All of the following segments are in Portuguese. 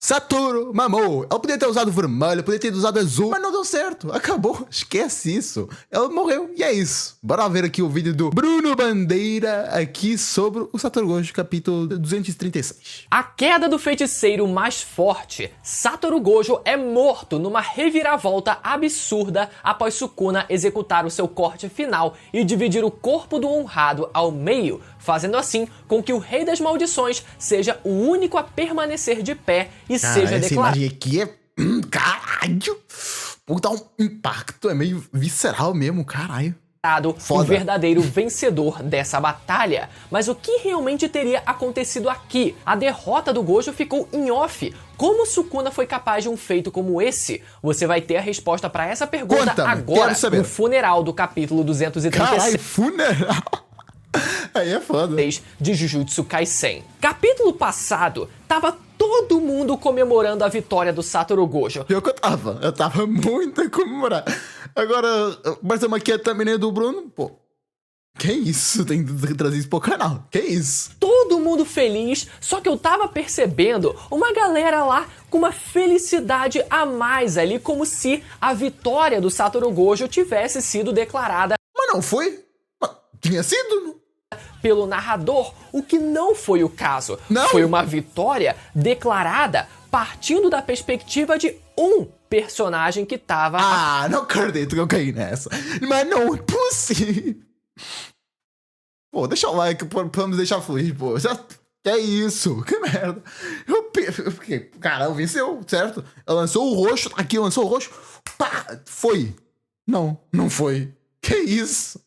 Satoru mamou. Ele podia ter usado vermelho, podia ter usado azul, mas não deu certo. Acabou. Esquece isso. Ele morreu e é isso. Bora ver aqui o vídeo do Bruno Bandeira aqui sobre o Satoru Gojo, capítulo 236. A queda do feiticeiro mais forte. Satoru Gojo é morto numa reviravolta absurda após Sukuna executar o seu corte final e dividir o corpo do honrado ao meio, fazendo assim com que o Rei das Maldições seja o único a permanecer de pé e seja essa declarado. imagem aqui é... caralho! Pô, dá um impacto, é meio visceral mesmo, caralho. O verdadeiro vencedor dessa batalha. Mas o que realmente teria acontecido aqui? A derrota do Gojo ficou em off. Como Sukuna foi capaz de um feito como esse? Você vai ter a resposta para essa pergunta agora no funeral do capítulo 236. Caralho, funeral! Aí é foda. De Jujutsu Kaisen. Capítulo passado, tava todo mundo comemorando a vitória do Satoru Gojo. Pior que eu tava muito a comemorar. Agora, mas uma aqui é também do Bruno, pô. Que isso? Tem que trazer isso pro canal. Que isso? Todo mundo feliz, só que eu tava percebendo uma galera lá com uma felicidade a mais ali, como se a vitória do Satoru Gojo tivesse sido declarada. Mas não foi? Tinha sido? Pelo narrador, o que não foi o caso. Não. Foi uma vitória declarada partindo da perspectiva de um personagem que tava... Ah, não acredito que eu caí nessa. Mas não é possível. Pô, deixa o like pra me deixar feliz, pô. Que é isso? Que merda. Cara, venceu, certo? Ela lançou o roxo, aqui lançou o roxo. Pá, foi. Não foi. Que isso?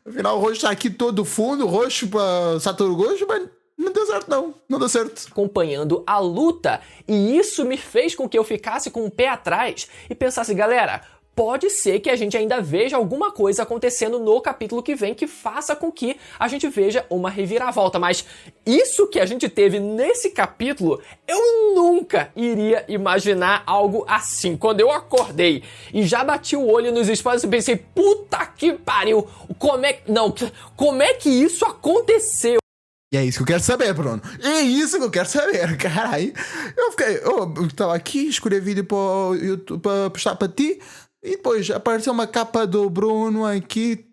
Afinal, o roxo tá aqui todo fundo, roxo pra Satoru Gojo, mas não deu certo não deu certo. Acompanhando a luta, e isso me fez com que eu ficasse com o pé atrás e pensasse, galera, pode ser que a gente ainda veja alguma coisa acontecendo no capítulo que vem que faça com que a gente veja uma reviravolta, mas isso que a gente teve nesse capítulo, eu nunca iria imaginar algo assim. Quando eu acordei e já bati o olho nos spoilers, eu pensei, puta que pariu, como é que isso aconteceu? E é isso que eu quero saber, Bruno. É isso que eu quero saber, caralho. Eu tava aqui, escolhi vídeo pro YouTube pra postar pra ti. E depois apareceu uma capa do Bruno aqui.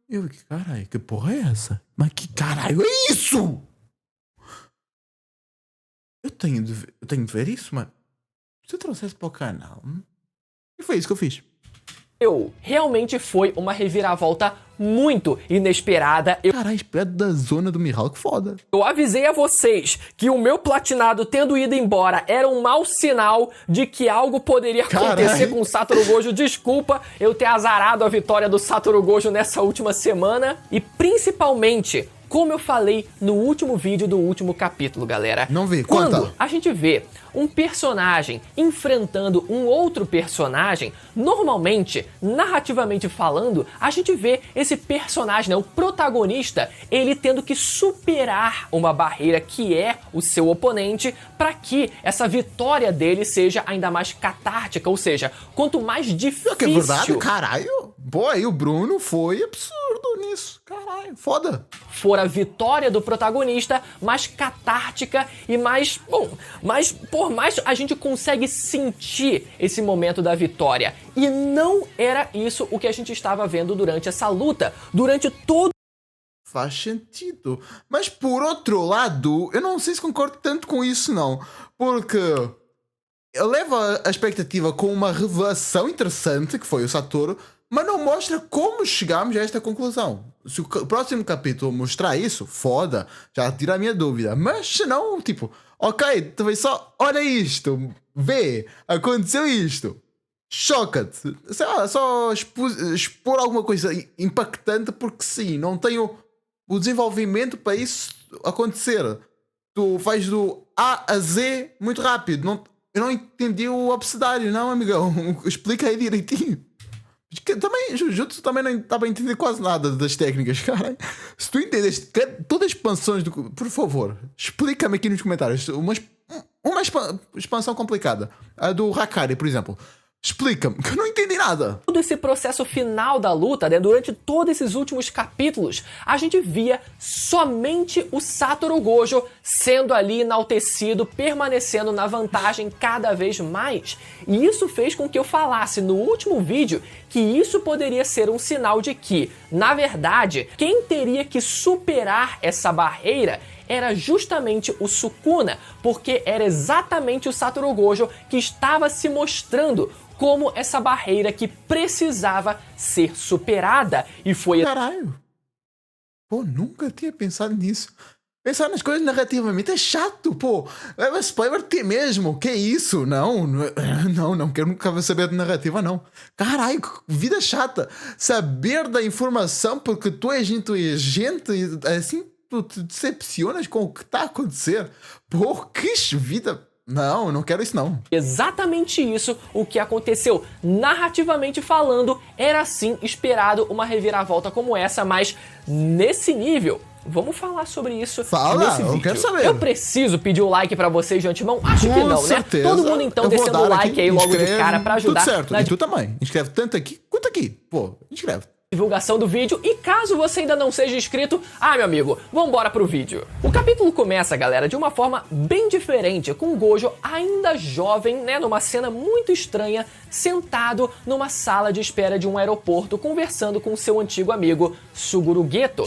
Eu, caralho, que porra é essa? Mas que caralho é isso? Eu tenho de ver isso, mas se eu trouxesse para o canal. E foi isso que eu fiz. Realmente foi uma reviravolta muito inesperada. Caralho, espera da zona do Mihawk, foda. Eu avisei a vocês que o meu platinado tendo ido embora era um mau sinal de que algo poderia acontecer com o Satoru Gojo. Desculpa eu ter azarado a vitória do Satoru Gojo nessa última semana. E principalmente, como eu falei no último vídeo do último capítulo, galera. Não vi, quando a gente vê um personagem enfrentando um outro personagem, normalmente, narrativamente falando, a gente vê esse personagem, né, o protagonista, ele tendo que superar uma barreira que é o seu oponente para que essa vitória dele seja ainda mais catártica, ou seja, quanto mais difícil... Que é verdade, caralho. Pô, aí o Bruno foi absurdo nisso, caralho, foda. For a vitória do protagonista, mais catártica e mais, por mais a gente consegue sentir esse momento da vitória. E não era isso o que a gente estava vendo durante essa luta, durante todo... Faz sentido. Mas por outro lado, eu não sei se concordo tanto com isso não, porque eu levo a expectativa com uma revelação interessante, que foi o Satoru, mas não mostra como chegamos a esta conclusão. Se o próximo capítulo mostrar isso, foda, já tira a minha dúvida. Mas se não, tipo, ok, talvez só olha isto, vê, aconteceu isto, choca-te. Sei lá, só expor alguma coisa impactante, porque sim, não tenho o desenvolvimento para isso acontecer. Tu faz do A a Z muito rápido. Eu não entendi o abecedário, não, amigão. Explica aí direitinho. Também, Jujutsu também não estava a entender quase nada das técnicas, cara. Se tu entendeste todas as expansões por favor, explica-me aqui nos comentários uma expansão complicada. A do Hakari, por exemplo. Explica-me, que eu não entendi nada. Todo esse processo final da luta, né, durante todos esses últimos capítulos, a gente via somente o Satoru Gojo sendo ali enaltecido, permanecendo na vantagem cada vez mais. E isso fez com que eu falasse no último vídeo que isso poderia ser um sinal de que, na verdade, quem teria que superar essa barreira era justamente o Sukuna, porque era exatamente o Satoru Gojo que estava se mostrando como essa barreira que precisava ser superada. E foi... Caralho. Pô, nunca tinha pensado nisso. Pensar nas coisas narrativamente é chato, pô. É spoiler ter mesmo. Que isso? Não quero nunca saber de narrativa, não. Caralho, vida chata. Saber da informação porque tu és inteligente e assim tu te decepcionas com o que está a acontecer. Pô, que vida... Não quero isso não. Exatamente isso o que aconteceu. Narrativamente falando, era sim esperado uma reviravolta como essa, mas nesse nível... Vamos falar sobre isso nesse vídeo. Eu quero saber. Eu preciso pedir o like pra vocês de antemão? Acho que não, certeza. Né? Todo mundo então descendo o like aí logo de cara pra ajudar. Tudo certo, e tu também. Inscreve tanto aqui quanto aqui. Pô, inscreve. Divulgação do vídeo, e caso você ainda não seja inscrito, meu amigo, vambora pro vídeo. O capítulo começa, galera, de uma forma bem diferente, com o Gojo ainda jovem, né, numa cena muito estranha, sentado numa sala de espera de um aeroporto, conversando com seu antigo amigo Suguru Geto.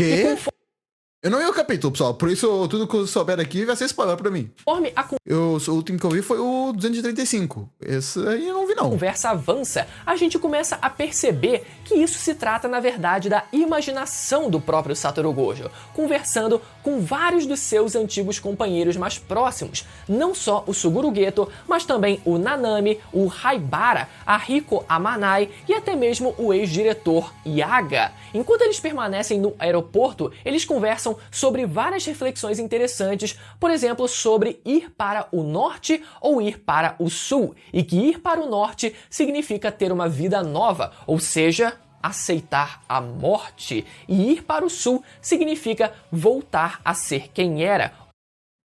Eu não vi o capítulo, pessoal, por isso tudo que eu souber aqui vai ser spoiler pra mim. O último que eu vi foi o 235. Esse aí eu não vi, não. A conversa avança, a gente começa a perceber que isso se trata, na verdade, da imaginação do próprio Satoru Gojo, conversando com vários dos seus antigos companheiros mais próximos, não só o Suguru Geto, mas também o Nanami, o Haibara, a Riko Amanai e até mesmo o ex-diretor Yaga. Enquanto eles permanecem no aeroporto, eles conversam sobre várias reflexões interessantes, por exemplo, sobre ir para o norte ou ir para o sul, e que ir para o norte significa ter uma vida nova, ou seja, aceitar a morte, e ir para o sul significa voltar a ser quem era.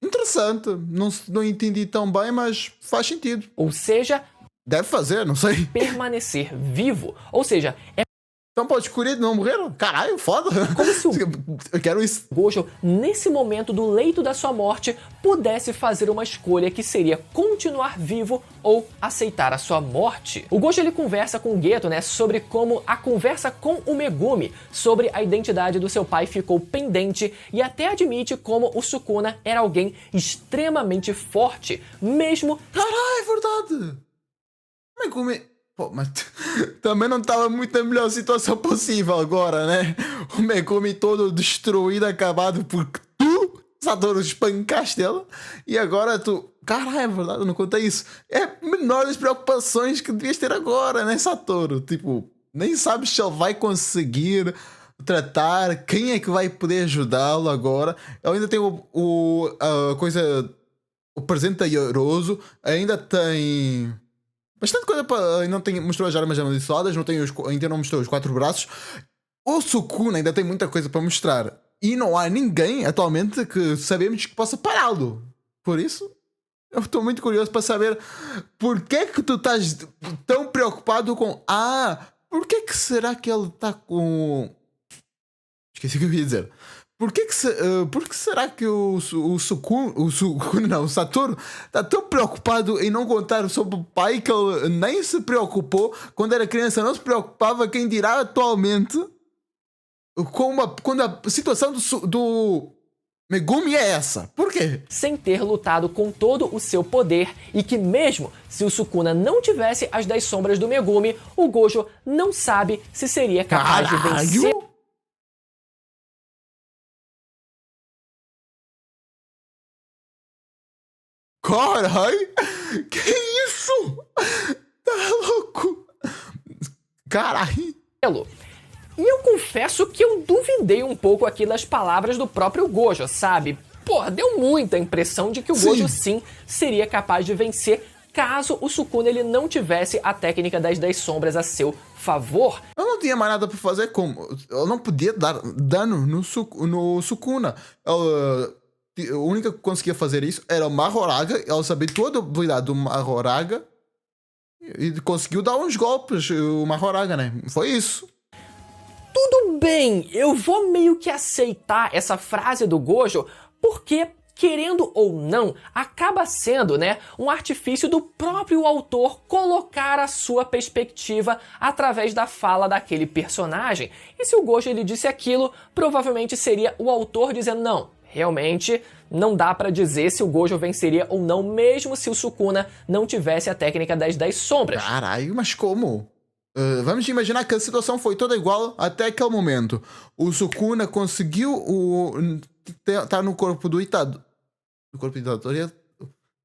Interessante, não entendi tão bem, mas faz sentido. Ou seja, deve fazer, não sei. Permanecer vivo, ou seja, então pode escolher de não morrer? Caralho, foda. Como se o eu quero isso. Gojo, nesse momento do leito da sua morte, pudesse fazer uma escolha que seria continuar vivo ou aceitar a sua morte. O Gojo ele conversa com o Geto, né, sobre como a conversa com o Megumi sobre a identidade do seu pai ficou pendente, e até admite como o Sukuna era alguém extremamente forte, mesmo... Caralho, é verdade. Megumi... Pô, mas também não estava muito na melhor situação possível agora, né? O Megumi todo destruído, acabado porque tu, Satoru, espancaste ela. E agora tu... Caralho, é verdade, eu não contei isso. É menor das preocupações que devias ter agora, né, Satoru? Tipo, nem sabes se ele vai conseguir tratar, quem é que vai poder ajudá-lo agora. Eu ainda tenho a coisa... O presente da Yoroso, ainda tem... bastante coisa para... Não mostrou as armas amaldiçoadas, ainda não mostrou os 4 braços. O Sukuna ainda tem muita coisa para mostrar. E não há ninguém atualmente que sabemos que possa pará-lo. Por isso, eu estou muito curioso para saber porque é que tu estás tão preocupado com... por que será que ele está com... Esqueci o que eu ia dizer. Por que será que o Satoru está tão preocupado em não contar sobre o pai que ele nem se preocupou quando era criança, não se preocupava, quem dirá atualmente, quando a situação do Megumi é essa? Por quê? Sem ter lutado com todo o seu poder, e que mesmo se o Sukuna não tivesse as 10 sombras do Megumi, o Gojo não sabe se seria capaz de vencer... Caralho! Que isso? Tá louco? Caralho! E eu confesso que eu duvidei um pouco aqui das palavras do próprio Gojo, sabe? Porra, deu muita impressão de que o Gojo sim seria capaz de vencer caso o Sukuna ele não tivesse a técnica das 10 sombras a seu favor. Eu não tinha mais nada pra fazer, como eu não podia dar dano no Sukuna. A única que conseguia fazer isso era o Mahoraga. Ela sabia toda a habilidade do Mahoraga. e conseguiu dar uns golpes, o Mahoraga, né? Foi isso. Tudo bem, eu vou meio que aceitar essa frase do Gojo, porque, querendo ou não, acaba sendo, né, um artifício do próprio autor colocar a sua perspectiva através da fala daquele personagem. E se o Gojo ele disse aquilo, provavelmente seria o autor dizendo, não, realmente não dá pra dizer se o Gojo venceria ou não, mesmo se o Sukuna não tivesse a técnica das 10 sombras. Caralho, mas como? Vamos imaginar que a situação foi toda igual até aquele momento. O Sukuna conseguiu tá no corpo do Itadori. No corpo do Itadori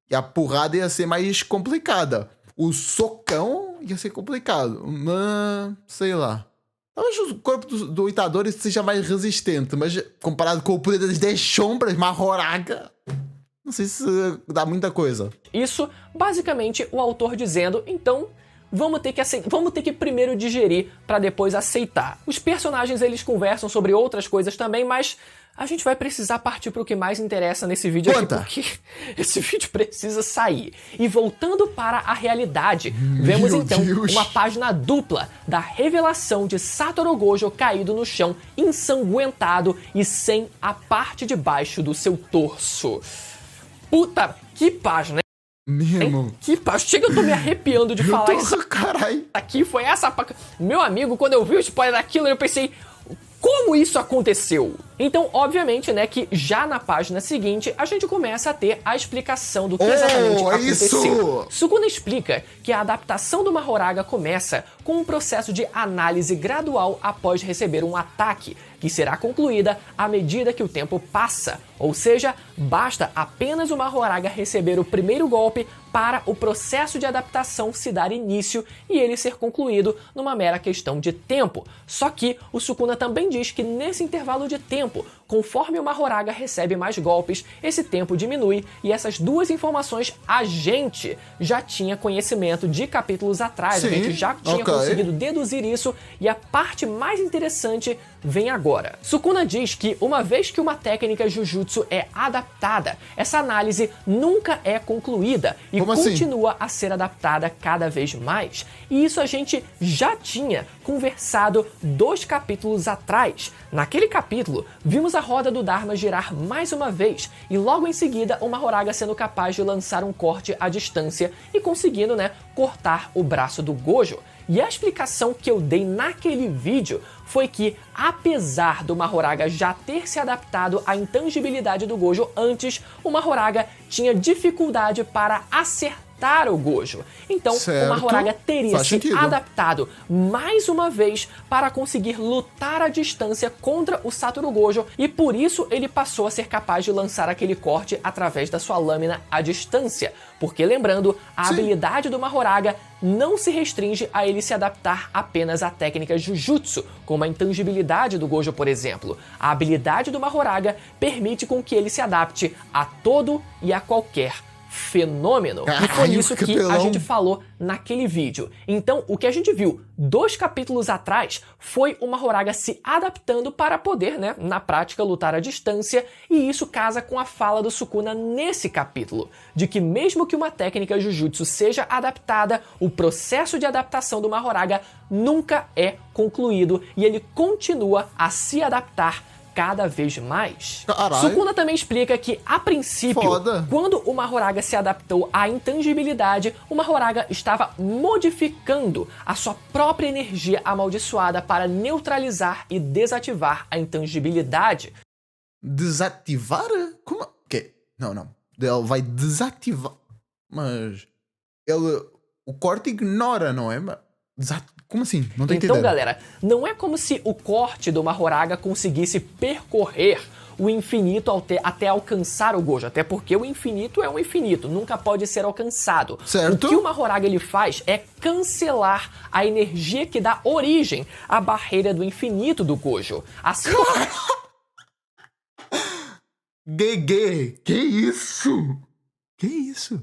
e a porrada ia ser mais complicada. O socão ia ser complicado. Sei lá. Talvez o corpo do Itadori seja mais resistente, mas comparado com o poder das 10 sombras, Mahoraga, não sei se dá muita coisa. Isso, basicamente, o autor dizendo, então, vamos ter que primeiro digerir para depois aceitar. Os personagens eles conversam sobre outras coisas também, mas a gente vai precisar partir para o que mais interessa nesse vídeo aqui, porque esse vídeo precisa sair. E voltando para a realidade, vemos então uma página dupla da revelação de Satoru Gojo caído no chão, ensanguentado e sem a parte de baixo do seu torso. Puta, que página! Mesmo. Que página! Chega, eu tô me arrepiando de falar isso. Carai. Aqui foi essa... Meu amigo, quando eu vi o spoiler daquilo, eu pensei... Como isso aconteceu? Então, obviamente, né, que já na página seguinte, a gente começa a ter a explicação do que exatamente aconteceu. Sukuna explica que a adaptação do Mahoraga começa com um processo de análise gradual após receber um ataque, que será concluída à medida que o tempo passa. Ou seja, basta apenas o Mahoraga receber o primeiro golpe para o processo de adaptação se dar início e ele ser concluído numa mera questão de tempo. Só que o Sukuna também diz que nesse intervalo de tempo, conforme o Mahoraga recebe mais golpes, esse tempo diminui, e essas duas informações a gente já tinha conhecimento de capítulos atrás. Sim, a gente já tinha conseguido deduzir isso, e a parte mais interessante vem agora. Sukuna diz que uma vez que uma técnica Jujutsu é adaptada, essa análise nunca é concluída e continua a ser adaptada cada vez mais. E isso a gente já tinha conversado 2 capítulos atrás. Naquele capítulo, vimos a roda do Dharma girar mais uma vez e logo em seguida o Mahoraga sendo capaz de lançar um corte à distância e conseguindo, né, cortar o braço do Gojo. E a explicação que eu dei naquele vídeo foi que, apesar do Mahoraga já ter se adaptado à intangibilidade do Gojo antes, o Mahoraga tinha dificuldade para acertar o Gojo. Então, o Mahoraga teria se adaptado mais uma vez para conseguir lutar à distância contra o Satoru Gojo, e por isso ele passou a ser capaz de lançar aquele corte através da sua lâmina à distância. Porque, lembrando, a habilidade do Mahoraga não se restringe a ele se adaptar apenas a técnicas Jujutsu, como a intangibilidade do Gojo, por exemplo. A habilidade do Mahoraga permite com que ele se adapte a todo e a qualquer fenômeno. E foi isso que a gente falou naquele vídeo. Então, o que a gente viu 2 capítulos atrás foi o Mahoraga se adaptando para poder, né, na prática, lutar à distância, e isso casa com a fala do Sukuna nesse capítulo, de que mesmo que uma técnica Jujutsu seja adaptada, o processo de adaptação do Mahoraga nunca é concluído e ele continua a se adaptar cada vez mais. Caralho. Sukuna também explica que, a princípio, quando o Mahoraga se adaptou à intangibilidade, o Mahoraga estava modificando a sua própria energia amaldiçoada para neutralizar e desativar a intangibilidade. Desativar? Como? Que? Não. Ele vai desativar. Mas o corte ignora, não é? Como assim? Não tô entendendo. Então, galera, não é como se o corte do Mahoraga conseguisse percorrer o infinito até alcançar o Gojo, até porque o infinito é um infinito, nunca pode ser alcançado. Certo. O que o Mahoraga ele faz é cancelar a energia que dá origem à barreira do infinito do Gojo. Assim... Que isso? Que isso?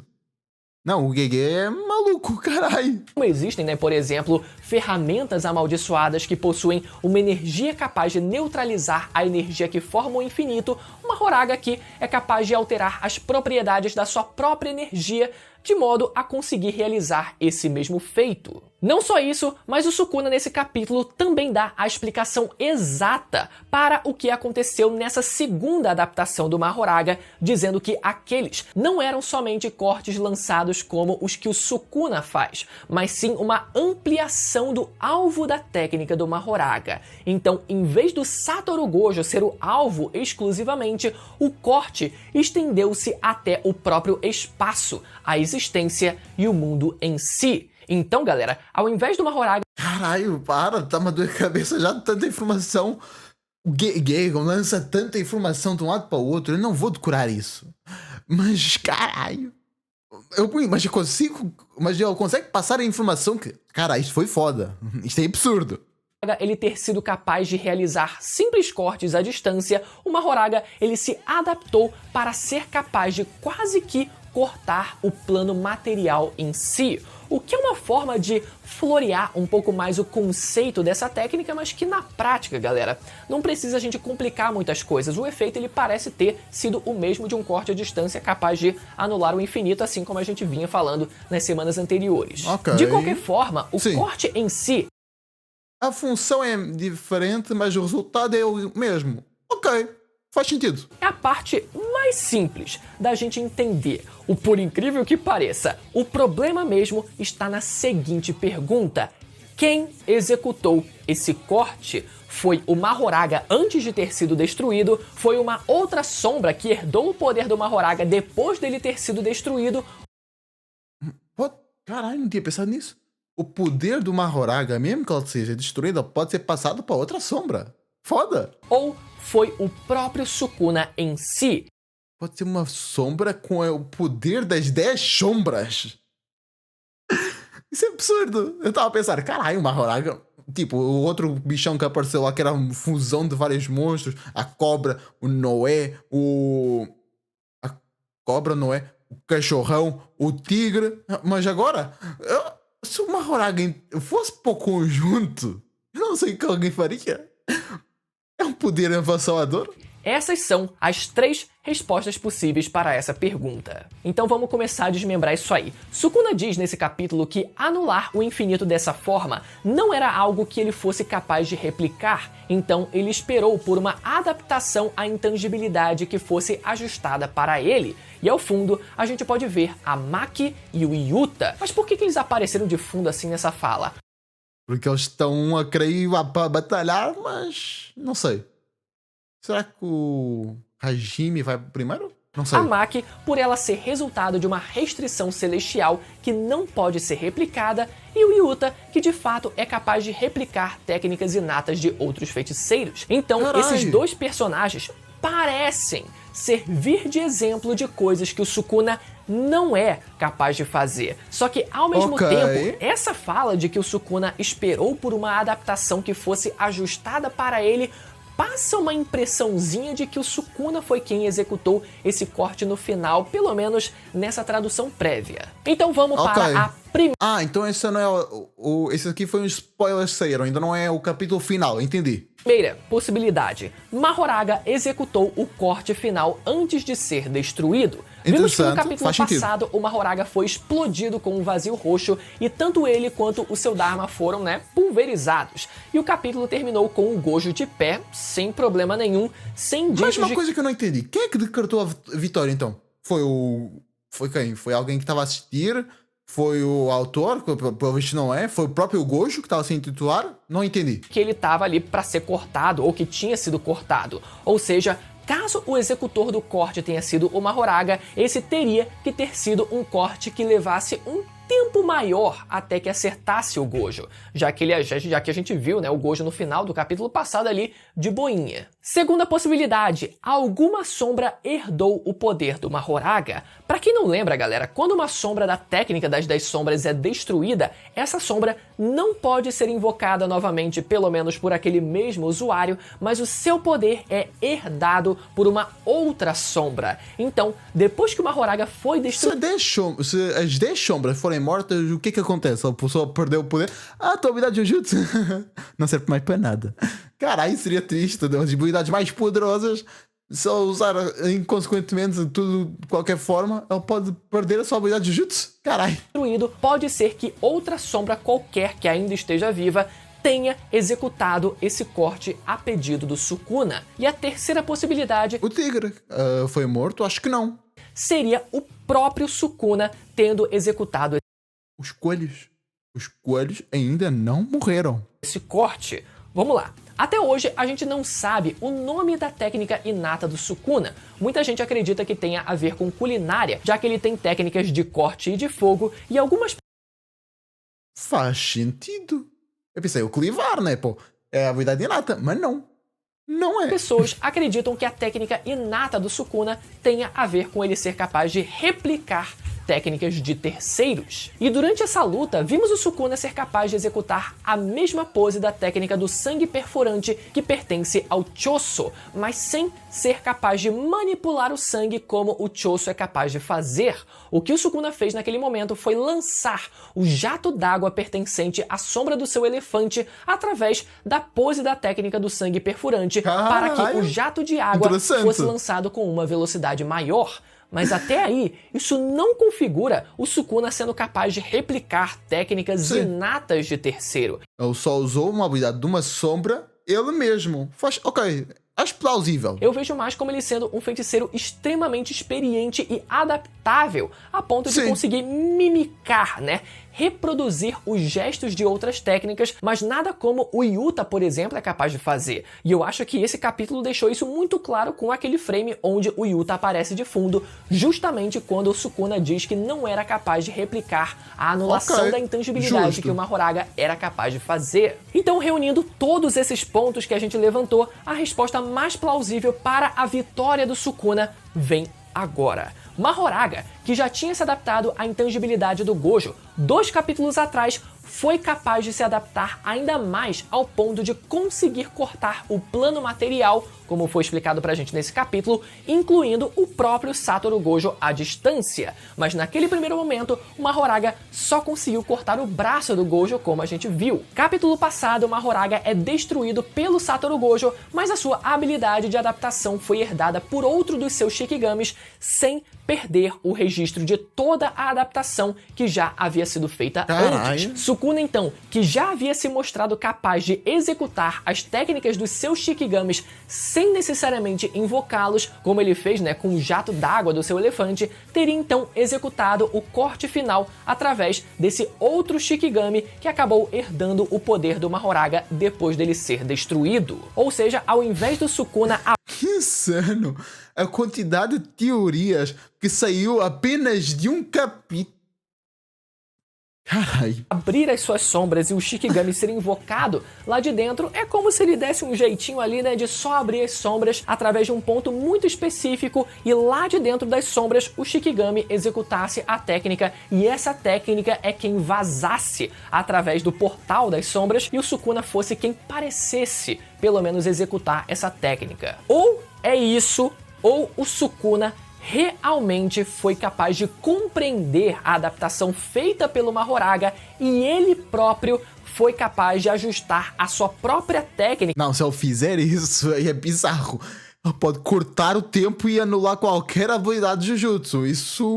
Não, o Gege é maluco, caralho. Como existem, né, por exemplo, ferramentas amaldiçoadas que possuem uma energia capaz de neutralizar a energia que forma o infinito, uma Horaga aqui é capaz de alterar as propriedades da sua própria energia de modo a conseguir realizar esse mesmo feito. Não só isso, mas o Sukuna nesse capítulo também dá a explicação exata para o que aconteceu nessa segunda adaptação do Mahoraga, dizendo que aqueles não eram somente cortes lançados como os que o Sukuna faz, mas sim uma ampliação do alvo da técnica do Mahoraga. Então, em vez do Satoru Gojo ser o alvo exclusivamente, o corte estendeu-se até o próprio espaço, a existência e o mundo em si. Então, galera, ao invés do Mahoraga... Caralho, para, tá uma dor de cabeça já, tanta informação. O Gege lança tanta informação de um lado para o outro, eu não vou decorar isso. Mas, caralho. Mas eu consigo passar a informação que... Cara, isto foi foda. Isto é absurdo. Ele ter sido capaz de realizar simples cortes à distância, o Mahoraga ele se adaptou para ser capaz de quase que cortar o plano material em si, o que é uma forma de florear um pouco mais o conceito dessa técnica, mas que na prática, galera, não precisa a gente complicar muitas coisas. O efeito ele parece ter sido o mesmo de um corte à distância capaz de anular o infinito, assim como a gente vinha falando nas semanas anteriores. Okay. De qualquer forma, o corte em si... A função é diferente, mas o resultado é o mesmo. Ok, faz sentido. É a parte mais simples da gente entender. O por incrível que pareça, o problema mesmo está na seguinte pergunta: quem executou esse corte? Foi o Mahoraga antes de ter sido destruído? Foi uma outra sombra que herdou o poder do Mahoraga depois dele ter sido destruído? Caralho, não tinha pensado nisso. O poder do Mahoraga, mesmo que ela seja destruída, pode ser passado para outra sombra. Foda! Ou foi o próprio Sukuna em si? Pode ser uma sombra com o poder das 10 sombras. Isso é absurdo. Eu tava a pensar, caralho, o Mahoraga... Tipo, o outro bichão que apareceu lá, que era uma fusão de vários monstros. A cobra, o Noé, A cobra, Noé, o cachorrão, o tigre. Mas agora... Se o Mahoraga fosse para o conjunto, eu não sei o que alguém faria. É um poder avassalador? Essas são as 3 respostas possíveis para essa pergunta. Então vamos começar a desmembrar isso aí. Sukuna diz nesse capítulo que anular o infinito dessa forma não era algo que ele fosse capaz de replicar, então ele esperou por uma adaptação à intangibilidade que fosse ajustada para ele. E ao fundo, a gente pode ver a Maki e o Yuta. Mas por que eles apareceram de fundo assim nessa fala? Porque eles estão a querer para batalhar, mas não sei. Será que o Hajime vai primeiro? Não sei. A Maki, por ela ser resultado de uma restrição celestial que não pode ser replicada, e o Yuta, que de fato é capaz de replicar técnicas inatas de outros feiticeiros. Então, esses 2 personagens parecem servir de exemplo de coisas que o Sukuna não é capaz de fazer. Só que, ao mesmo tempo, essa fala de que o Sukuna esperou por uma adaptação que fosse ajustada para ele passa uma impressãozinha de que o Sukuna foi quem executou esse corte no final, pelo menos nessa tradução prévia. então vamos para a primeira... então esse não é esse aqui foi um spoiler que saíram, ainda não é o capítulo final, entendi. Primeira possibilidade: Mahoraga executou o corte final antes de ser destruído. Vimos que no capítulo passado o Mahoraga foi explodido com um vazio roxo e tanto ele quanto o seu Dharma foram, pulverizados. E o capítulo terminou com o Gojo de pé, sem problema nenhum, sem indícios. Mas uma coisa que eu não entendi: quem é que decretou a vitória então? Foi quem? Foi alguém que estava a assistir? Foi o autor, pelo visto não é? Foi o próprio Gojo que estava sem titular? Não entendi. Que ele estava ali para ser cortado, ou que tinha sido cortado. Ou seja, caso o executor do corte tenha sido o Mahoraga, esse teria que ter sido um corte que levasse um tempo maior até que acertasse o Gojo, já que a gente viu, o Gojo no final do capítulo passado ali de boinha. Segunda possibilidade, alguma sombra herdou o poder do Mahoraga. Pra quem não lembra, galera, quando uma sombra da técnica das 10 sombras é destruída, essa sombra não pode ser invocada novamente, pelo menos por aquele mesmo usuário, mas o seu poder é herdado por uma outra sombra. Então, depois que o Mahoraga foi destruído... Se as 10 sombras forem mortas, o que acontece? A pessoa perdeu o poder? Ah, tua habilidade de Jujutsu não serve mais para nada. Caralho, seria triste. As habilidades mais poderosas, se ele usar inconsequentemente tudo de qualquer forma, ele pode perder a sua habilidade de Jujutsu. Caralho. Pode ser que outra sombra qualquer que ainda esteja viva tenha executado esse corte a pedido do Sukuna. E a terceira possibilidade... O tigre foi morto? Acho que não. Seria o próprio Sukuna tendo executado Os coelhos ainda não morreram. esse corte. Vamos lá. Até hoje, a gente não sabe o nome da técnica inata do Sukuna. Muita gente acredita que tenha a ver com culinária, já que ele tem técnicas de corte e de fogo, e algumas... Faz sentido. Eu pensei, o clivar, né, pô? É a habilidade inata, mas não. Não é. pessoas acreditam que a técnica inata do Sukuna tenha a ver com ele ser capaz de replicar técnicas de terceiros. E durante essa luta, vimos o Sukuna ser capaz de executar a mesma pose da técnica do sangue perfurante que pertence ao Choso, mas sem ser capaz de manipular o sangue como o Choso é capaz de fazer. O que o Sukuna fez naquele momento foi lançar o jato d'água pertencente à sombra do seu elefante através da pose da técnica do sangue perfurante para que o jato de água fosse lançado com uma velocidade maior. Mas até aí, isso não configura o Sukuna sendo capaz de replicar técnicas inatas de terceiro. Ele só usou uma habilidade de uma sombra ele mesmo. Ok, acho plausível. Eu vejo mais como ele sendo um feiticeiro extremamente experiente e adaptável, a ponto de conseguir mimicar, né? Reproduzir os gestos de outras técnicas, mas nada como o Yuta, por exemplo, é capaz de fazer. E eu acho que esse capítulo deixou isso muito claro com aquele frame onde o Yuta aparece de fundo, justamente quando o Sukuna diz que não era capaz de replicar a anulação da intangibilidade que o Mahoraga era capaz de fazer. Então, reunindo todos esses pontos que a gente levantou, a resposta mais plausível para a vitória do Sukuna vem agora. Mahoraga, que já tinha se adaptado à intangibilidade do Gojo 2 capítulos atrás, foi capaz de se adaptar ainda mais ao ponto de conseguir cortar o plano material, como foi explicado pra gente nesse capítulo, incluindo o próprio Satoru Gojo à distância. Mas naquele primeiro momento, o Mahoraga só conseguiu cortar o braço do Gojo, como a gente viu. Capítulo passado, o Mahoraga é destruído pelo Satoru Gojo, mas a sua habilidade de adaptação foi herdada por outro dos seus Shikigamis, sem perder o registro de toda a adaptação que já havia sido feita antes. Sukuna, então, que já havia se mostrado capaz de executar as técnicas dos seus Shikigamis sem necessariamente invocá-los, como ele fez, né, com o jato d'água do seu elefante, teria então executado o corte final através desse outro Shikigami que acabou herdando o poder do Mahoraga depois dele ser destruído. Ou seja, ao invés do Sukuna... Que insano! A quantidade de teorias que saiu apenas de um capítulo. Carai. Abrir as suas sombras e o Shikigami ser invocado lá de dentro é como se ele desse um jeitinho ali, né, de só abrir as sombras através de um ponto muito específico e lá de dentro das sombras o Shikigami executasse a técnica e essa técnica é quem vazasse através do portal das sombras e o Sukuna fosse quem parecesse pelo menos executar essa técnica. Ou é isso, ou o Sukuna realmente foi capaz de compreender a adaptação feita pelo Mahoraga e ele próprio foi capaz de ajustar a sua própria técnica. Não, se ele fizer isso, aí é bizarro. Ele pode cortar o tempo e anular qualquer habilidade de Jujutsu. Isso...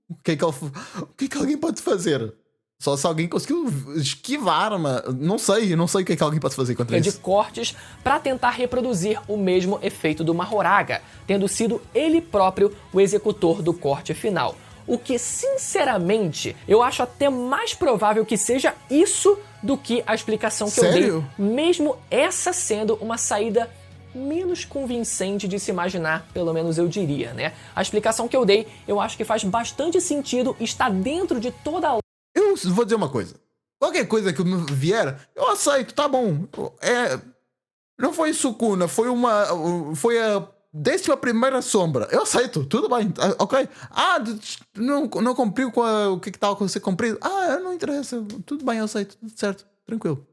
O que é que alguém pode fazer? Só se alguém conseguiu esquivar, mas não sei o que alguém pode fazer contra isso. De cortes para tentar reproduzir o mesmo efeito do Mahoraga, tendo sido ele próprio o executor do corte final. O que, sinceramente, eu acho até mais provável que seja isso do que a explicação que eu dei, mesmo essa sendo uma saída menos convincente de se imaginar, pelo menos eu diria, né? A explicação que eu dei, eu acho que faz bastante sentido, está dentro de toda a... Eu vou dizer uma coisa. Qualquer coisa que me vier, eu aceito, tá bom. Não foi Sukuna, foi a 11ª sombra. Eu aceito, tudo bem, ok. Não cumpriu com o que estava com ser cumprido. Não interessa, tudo bem, eu aceito, tudo certo, tranquilo.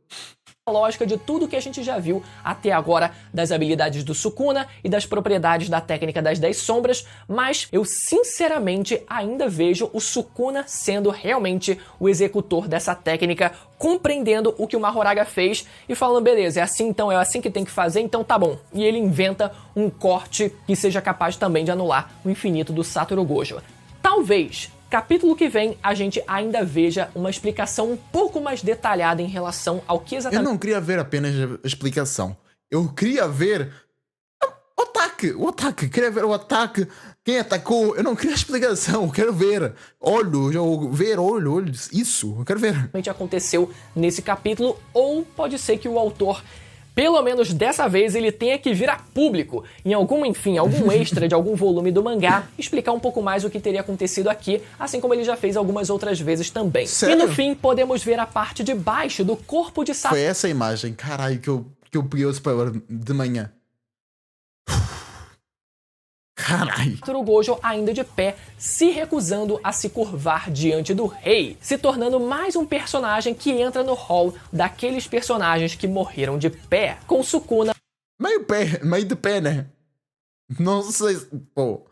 A lógica de tudo que a gente já viu até agora das habilidades do Sukuna e das propriedades da técnica das 10 sombras, mas eu sinceramente ainda vejo o Sukuna sendo realmente o executor dessa técnica, compreendendo o que o Mahoraga fez e falando, beleza, é assim então, é assim que tem que fazer, então tá bom. E ele inventa um corte que seja capaz também de anular o infinito do Satoru Gojo. Talvez capítulo que vem a gente ainda veja uma explicação um pouco mais detalhada em relação ao que exatamente... Eu não queria ver apenas a explicação. Eu queria ver o ataque. Queria ver o ataque. Quem atacou? Eu não queria explicação. Eu quero ver olhos. Isso, eu quero ver. Aconteceu nesse capítulo, ou pode ser que o autor, pelo menos dessa vez, ele tenha que vir a público, em algum extra de algum volume do mangá, explicar um pouco mais o que teria acontecido aqui, assim como ele já fez algumas outras vezes também. Sério? E no fim, podemos ver a parte de baixo do corpo de Satoru. Foi essa imagem, caralho, que eu peguei o spoiler de manhã. Caralho. Satoru Gojo ainda de pé, se recusando a se curvar diante do rei, se tornando mais um personagem que entra no hall daqueles personagens que morreram de pé, com Sukuna Meio de pé, né? Não sei, pô.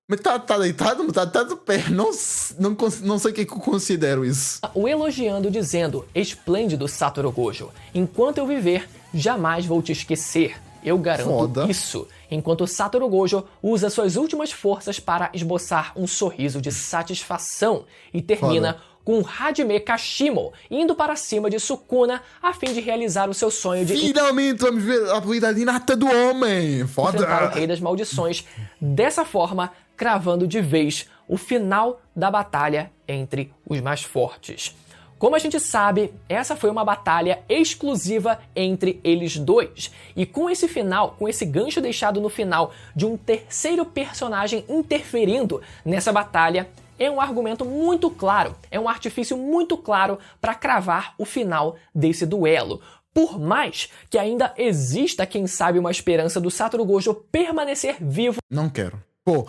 Mas tá deitado, mas tá de pé. Não sei o que eu considero isso. o elogiando, dizendo: esplêndido Satoru Gojo, enquanto eu viver, jamais vou te esquecer. Eu garanto isso. Enquanto Satoru Gojo usa suas últimas forças para esboçar um sorriso de satisfação e termina com Hajime Kashimo indo para cima de Sukuna a fim de realizar o seu sonho de finalmente vamos ver a habilidade inata do homem. enfrentar o Rei das Maldições, dessa forma cravando de vez o final da batalha entre os mais fortes. Como a gente sabe, essa foi uma batalha exclusiva entre eles dois. E com esse final, com esse gancho deixado no final de um terceiro personagem interferindo nessa batalha, é um argumento muito claro, é um artifício muito claro para cravar o final desse duelo. Por mais que ainda exista, quem sabe, uma esperança do Satoru Gojo permanecer vivo. Não quero. Pô,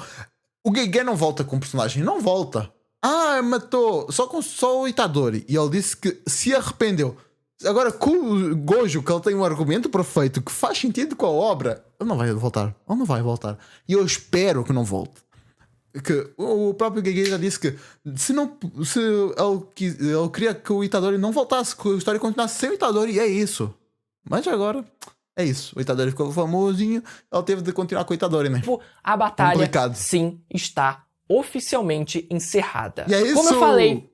o Gege não volta com o personagem, não volta. Matou só o Itadori. E ele disse que se arrependeu. Agora, com o Gojo, que ele tem um argumento perfeito que faz sentido com a obra, ele não vai voltar. Ele não vai voltar. E eu espero que não volte. Que o próprio Gege já disse que se ele queria que o Itadori não voltasse, que a história continuasse sem o Itadori, e é isso. Mas agora é isso. O Itadori ficou famosinho, ele teve de continuar com o Itadori, né? A batalha, complicado. Sim, está oficialmente encerrada. E é isso. Como eu falei,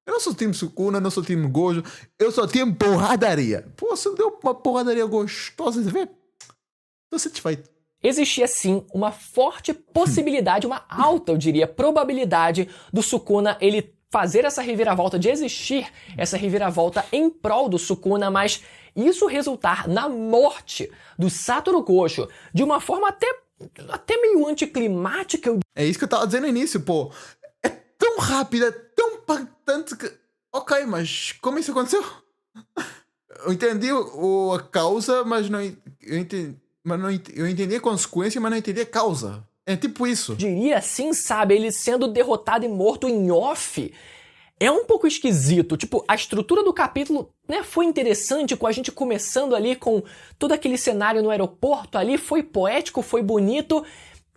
eu não sou time Sukuna, não sou time Gojo, eu sou time porradaria. Pô, você deu uma porradaria gostosa, você vê? Tô satisfeito. existia sim uma forte possibilidade, uma alta, eu diria, probabilidade do Sukuna ele fazer essa reviravolta, de existir essa reviravolta em prol do Sukuna, mas isso resultar na morte do Satoru Gojo de uma forma até meio anticlimática. É isso que eu tava dizendo no início, pô. É tão rápido, é tão impactante que... Ok, mas como isso aconteceu? Eu entendi a causa, mas não... Eu entendi a consequência, mas não entendi a causa. É tipo isso. Diria assim, sabe? Ele sendo derrotado e morto em off. É um pouco esquisito. Tipo, a estrutura do capítulo, né, foi interessante, com a gente começando ali com todo aquele cenário no aeroporto ali. Foi poético, foi bonito,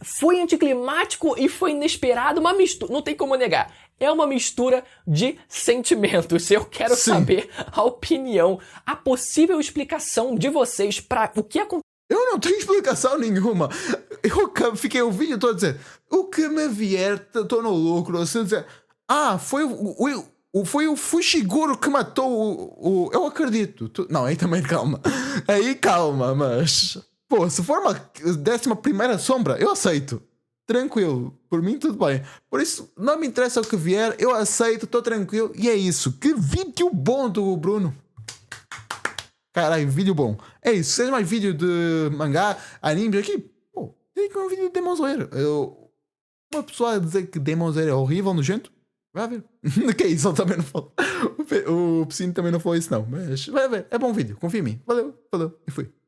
foi anticlimático e foi inesperado. Uma mistura, não tem como negar. É uma mistura de sentimentos. Eu quero saber a opinião, a possível explicação de vocês para o que aconteceu. Eu não tenho explicação nenhuma. Eu fiquei o vídeo todo a dizer: o que me vier, estou no lucro. Assim, dizer, foi o Fushiguro que matou o... Eu acredito. Não, aí também calma. Aí calma, mas... Pô, se for uma 11ª sombra, eu aceito. Tranquilo. Por mim, tudo bem. Por isso, não me interessa o que vier. Eu aceito, estou tranquilo. E é isso. Que vídeo bom do Bruno. Caralho, vídeo bom. É isso. Se seja mais vídeo de mangá, anime aqui, pô, tem que um vídeo de Demon Slayer. Uma pessoa a dizer que Demon Slayer é horrível, nojento, vai ver. Que é isso, ele também não falou. O Psyno também não falou isso, não. Mas vai ver. É bom vídeo, confia em mim. Valeu, e fui.